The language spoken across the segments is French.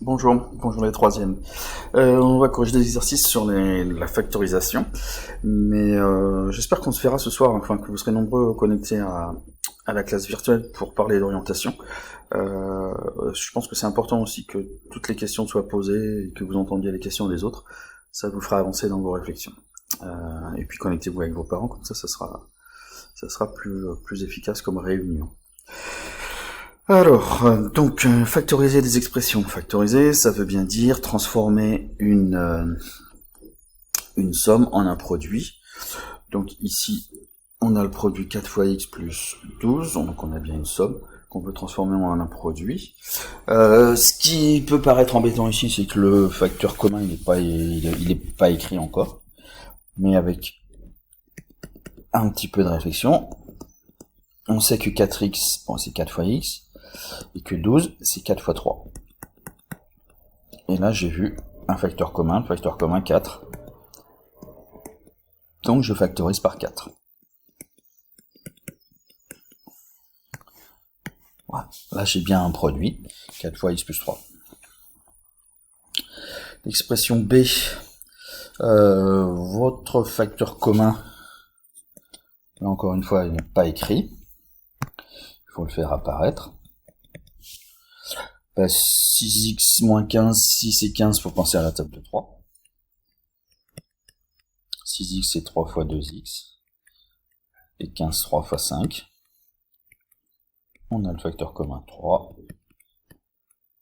Bonjour les troisièmes. On va corriger des exercices sur la factorisation, mais j'espère qu'on se verra ce soir, enfin que vous serez nombreux connectés à la classe virtuelle pour parler d'orientation. Je pense que c'est important aussi que toutes les questions soient posées et que vous entendiez les questions des autres. Ça vous fera avancer dans vos réflexions. Et puis connectez-vous avec vos parents, comme ça sera plus efficace comme réunion. Alors, factoriser des expressions. Factoriser, ça veut bien dire transformer une somme en un produit. Donc ici, on a le produit 4 fois x plus 12, donc on a bien une somme qu'on peut transformer en un produit. Ce qui peut paraître embêtant ici, c'est que le facteur commun, il est pas écrit encore. Mais avec un petit peu de réflexion, on sait que 4x, bon, c'est 4 fois x, et que 12, c'est 4 fois 3. Et là, j'ai vu un facteur commun, le facteur commun 4. Donc, je factorise par 4. Voilà. Là, j'ai bien un produit, 4 fois x plus 3. L'expression B, votre facteur commun, là encore une fois, il n'est pas écrit. Il faut le faire apparaître. 6x moins 15, 6 et 15, faut penser à la table de 3. 6x c'est 3 fois 2x. Et 15, 3 fois 5. On a le facteur commun 3.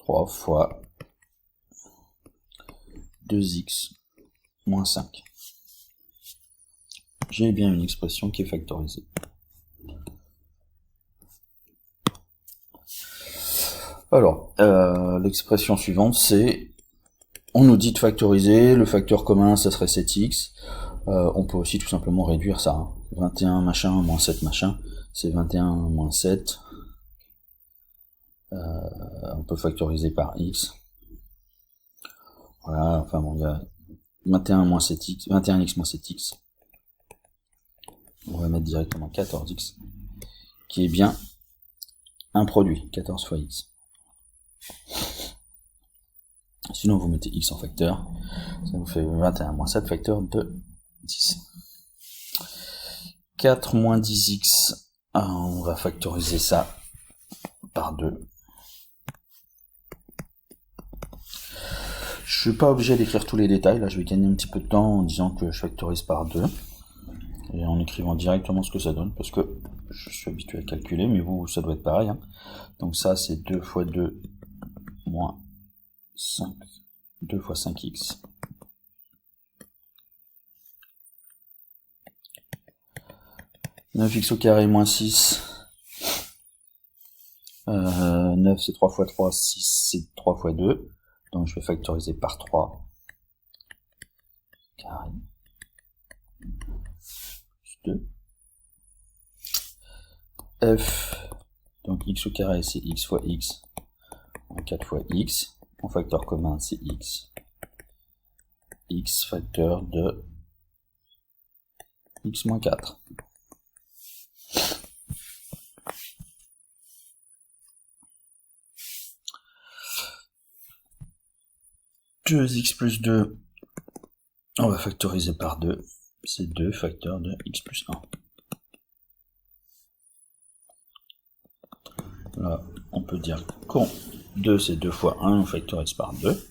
3 fois 2x moins 5. J'ai bien une expression qui est factorisée. Alors, l'expression suivante, c'est, on nous dit de factoriser, le facteur commun, ça serait 7x. On peut aussi tout simplement réduire ça. 21 machin moins 7 machin, c'est 21 moins 7. On peut factoriser par x. Voilà, enfin bon, il y a 21 moins 7x, 21x moins 7x. On va mettre directement 14x, qui est bien un produit, 14 fois x. Sinon, vous mettez x en facteur, ça vous fait 21 moins 7 facteur de 10. 4 moins 10x, on va factoriser ça par 2. Je suis pas obligé d'écrire tous les détails, là je vais gagner un petit peu de temps en disant que je factorise par 2. Et en écrivant directement ce que ça donne, parce que je suis habitué à calculer, mais vous, ça doit être pareil. Hein. Donc ça, c'est 2 fois 2 moins 5, 2 fois 5x. « 9x au carré moins 6. 9 c'est 3 fois 3, 6 c'est 3 fois 2. Donc je vais factoriser par 3. Carré. 2. F, donc x au carré c'est x fois x, 4 fois x, mon facteur commun c'est x, x facteur de x moins 4. Deux x plus 2, on va factoriser par 2, c'est 2 facteur de x plus 1. Là, on peut dire que 2 c'est 2 fois 1, on factorise par 2.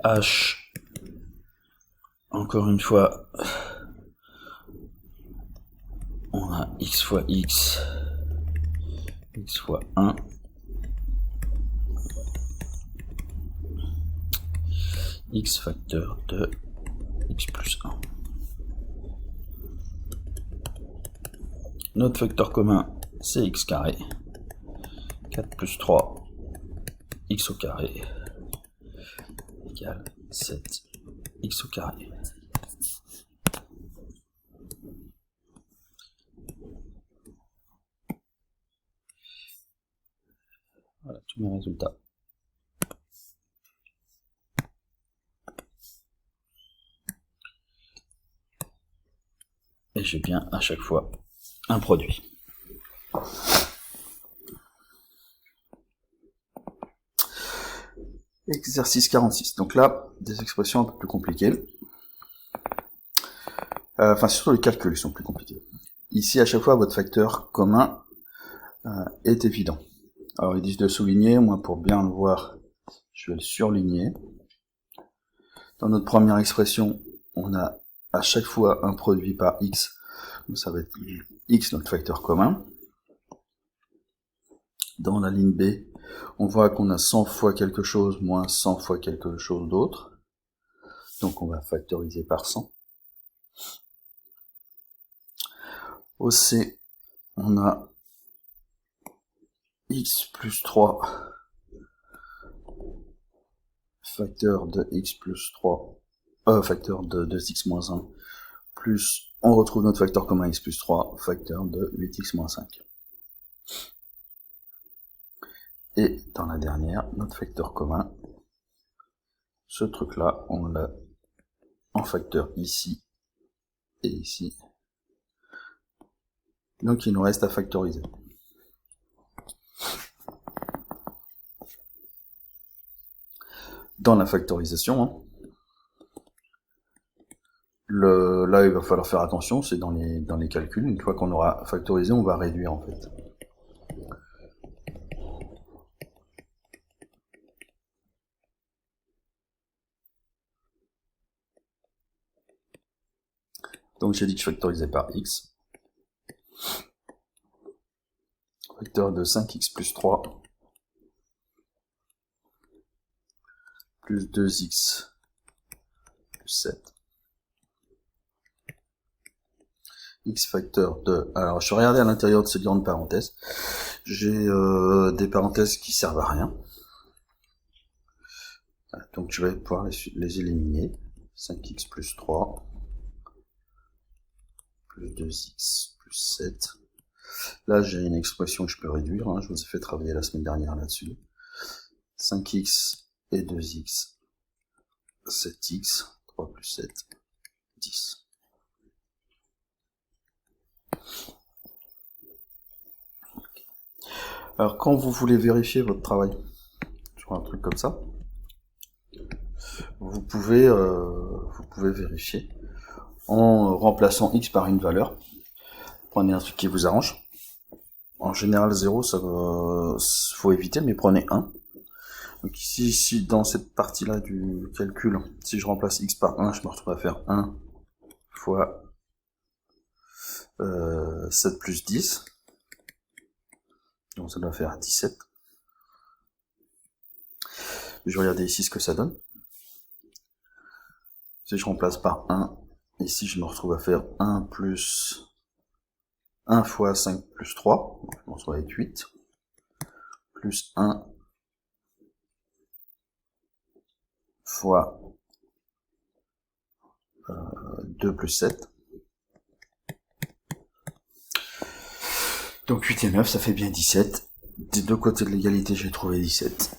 H, encore une fois, on a x fois x, x fois 1, x facteur de x plus 1. Notre facteur commun, c'est x carré. 4 plus 3, x au carré, égale 7, x au carré. Voilà tous mes résultats. Et j'ai bien à chaque fois un produit. Exercice 46. Donc là, des expressions un peu plus compliquées. Enfin, surtout les calculs sont plus compliqués. Ici, à chaque fois, votre facteur commun est évident. Alors, ils disent de souligner. Moi, pour bien le voir, je vais le surligner. Dans notre première expression, on a à chaque fois un produit par x. Donc, ça va être x, notre facteur commun. Dans la ligne B, on voit qu'on a 100 fois quelque chose moins 100 fois quelque chose d'autre. Donc, on va factoriser par 100. Au C, on a x plus 3 facteur de x plus 3, facteur de 2x moins 1, plus on retrouve notre facteur commun x plus 3, facteur de 8x moins 5. Et dans la dernière, notre facteur commun, ce truc-là, on l'a en facteur ici et ici. Donc il nous reste à factoriser. Dans la factorisation, là il va falloir faire attention, c'est dans les calculs. Une fois qu'on aura factorisé, on va réduire en fait. Donc j'ai dit que je factorisais par x. Facteur de 5x plus 3 plus 2x plus 7. X facteur de... Alors je vais regarder à l'intérieur de cette grande parenthèse. J'ai des parenthèses qui servent à rien. Donc je vais pouvoir les éliminer. 5x plus 3 plus 2x plus 7. Là j'ai une expression que je peux réduire, je vous ai fait travailler la semaine dernière là-dessus. 5x et 2x, 7x, 3 plus 7, 10. Alors quand vous voulez vérifier votre travail sur un truc comme ça, vous pouvez vérifier en remplaçant x par une valeur. Prenez un truc qui vous arrange. En général 0, ça faut éviter, mais prenez 1. Donc ici, dans cette partie-là du calcul, si je remplace x par 1, je me retrouve à faire 1 fois 7 plus 10. Donc ça doit faire 17. Je vais regarder ici ce que ça donne. Si je remplace par 1, ici je me retrouve à faire 1 plus 1 fois 5 plus 3, donc je me retrouve avec 8, plus 1 fois 2 plus 7. Donc 8 et 9, ça fait bien 17. Des deux côtés de l'égalité, j'ai trouvé 17.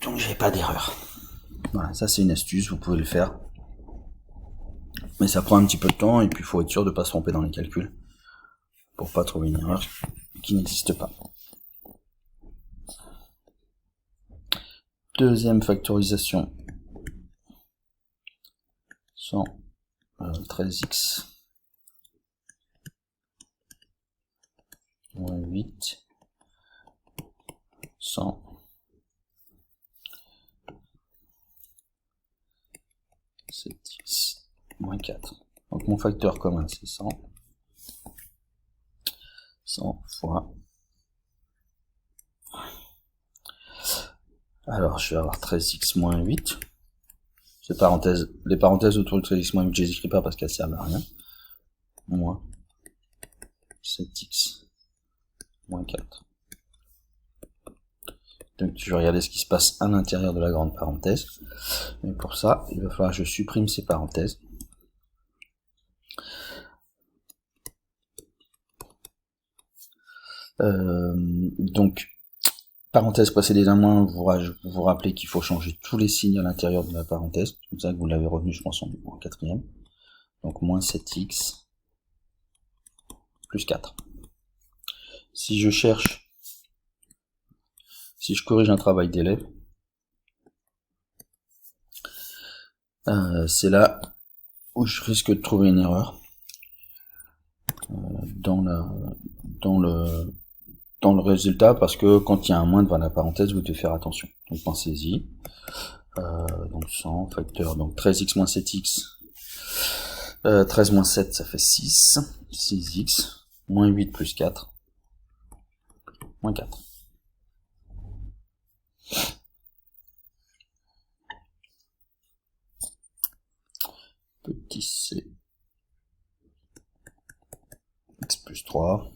Donc j'ai pas d'erreur. Voilà, ça c'est une astuce, vous pouvez le faire. Mais ça prend un petit peu de temps, et puis il faut être sûr de ne pas se tromper dans les calculs, pour pas trouver une erreur qui n'existe pas. Deuxième factorisation. 113x moins 8 100 7x moins 4. Donc mon facteur commun c'est 100. 100 fois. Alors je vais avoir 13x moins 8. Ces parenthèses, les parenthèses autour de 13x moins 8, je les écris pas parce qu'elles servent à rien. Moins 7x moins 4. Donc je vais regarder ce qui se passe à l'intérieur de la grande parenthèse. Mais pour ça, il va falloir que je supprime ces parenthèses. Donc, parenthèse précédée d'un moins, vous vous rappelez qu'il faut changer tous les signes à l'intérieur de la parenthèse. C'est comme ça que vous l'avez revenu, je pense, en quatrième. Donc, moins 7x plus 4. Si je corrige un travail d'élève, c'est là où je risque de trouver une erreur dans le résultat, parce que quand il y a un moins devant la parenthèse, vous devez faire attention. Donc pensez-y. Donc 100, facteur, donc 13x moins 7x. 13 moins 7, ça fait 6. 6x, moins 8 plus 4, moins 4. Petit c, x plus 3.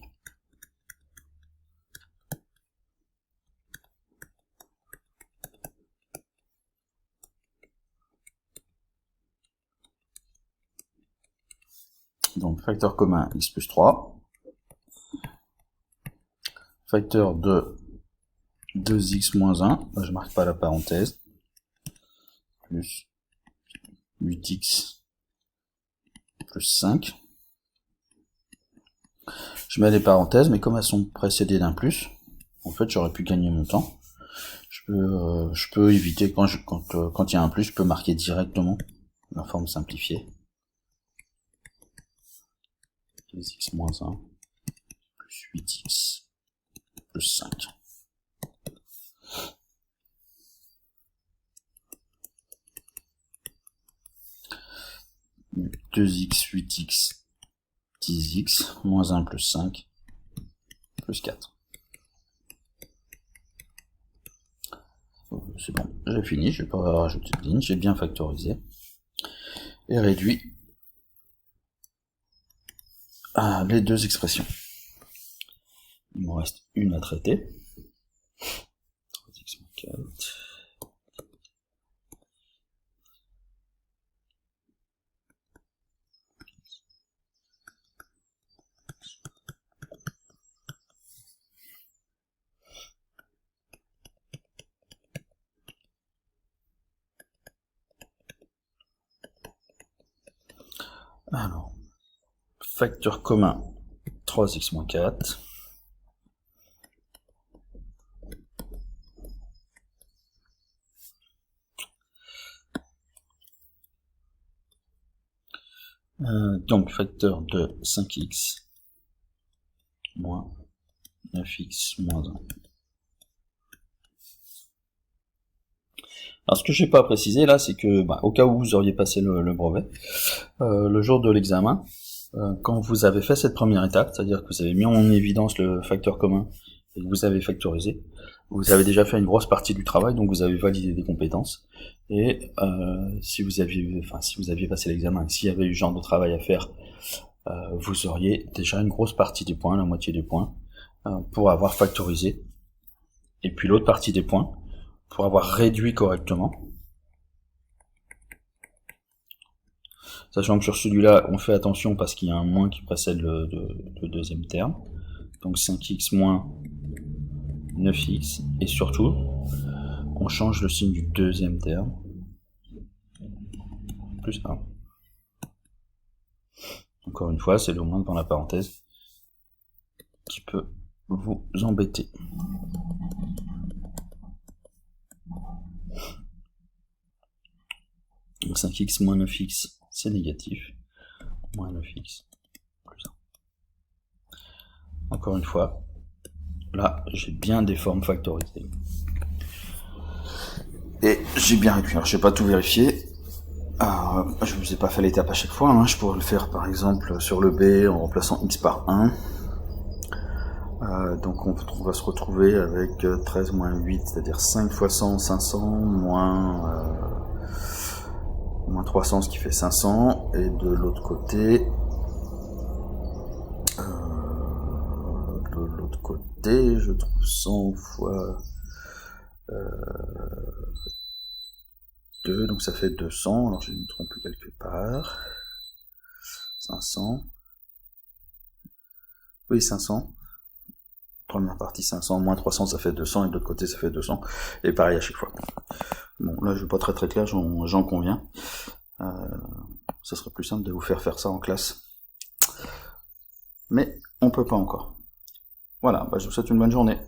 Donc facteur commun x plus 3. Facteur de 2x moins 1, là je marque pas la parenthèse, plus 8x plus 5. Je mets les parenthèses, mais comme elles sont précédées d'un plus, en fait j'aurais pu gagner mon temps. Je peux éviter, quand il y a un plus, je peux marquer directement la forme simplifiée. 2x moins 1 plus 8x plus 5. Donc 2x, 8x, 10x, moins 1 plus 5, plus 4. C'est bon, j'ai fini, je vais pas rajouter de ligne, j'ai bien factorisé. Et réduit à les deux expressions. Il me reste une à traiter. 3x moins 4. Alors, facteur commun 3x moins 4. Donc facteur de 5x moins 9x moins 1. Alors ce que je n'ai pas précisé là, c'est que au cas où vous auriez passé le brevet, le jour de l'examen, quand vous avez fait cette première étape, c'est-à-dire que vous avez mis en évidence le facteur commun et que vous avez factorisé, vous avez déjà fait une grosse partie du travail, donc vous avez validé des compétences. Et si vous aviez passé l'examen et s'il y avait eu ce genre de travail à faire, vous auriez déjà une grosse partie des points, la moitié des points, pour avoir factorisé. Et puis l'autre partie des points, pour avoir réduit correctement. Sachant que sur celui-là, on fait attention parce qu'il y a un moins qui précède le deuxième terme. Donc 5x moins 9x. Et surtout, on change le signe du deuxième terme. Plus 1. Encore une fois, c'est le moins devant la parenthèse qui peut vous embêter. Donc 5x moins 9x, c'est négatif. Moins 9x plus 1. Encore une fois, là, j'ai bien des formes factorisées. Et j'ai bien réduit. Alors, je n'ai pas tout vérifié. Je ne vous ai pas fait l'étape à chaque fois. Hein. Je pourrais le faire, par exemple, sur le B, en remplaçant x par 1. Donc on va se retrouver avec 13 moins 8, c'est-à-dire 5 fois 100, 500, moins 300, ce qui fait 500, et de l'autre côté, je trouve 100 fois 2, donc ça fait 200, alors je vais me tromper quelque part, 500, oui 500, première partie 500, moins 300 ça fait 200, et de l'autre côté ça fait 200, et pareil à chaque fois. Bon, là je vais pas très clair, j'en conviens. Ça serait plus simple de vous faire ça en classe. Mais on peut pas encore. Voilà, je vous souhaite une bonne journée.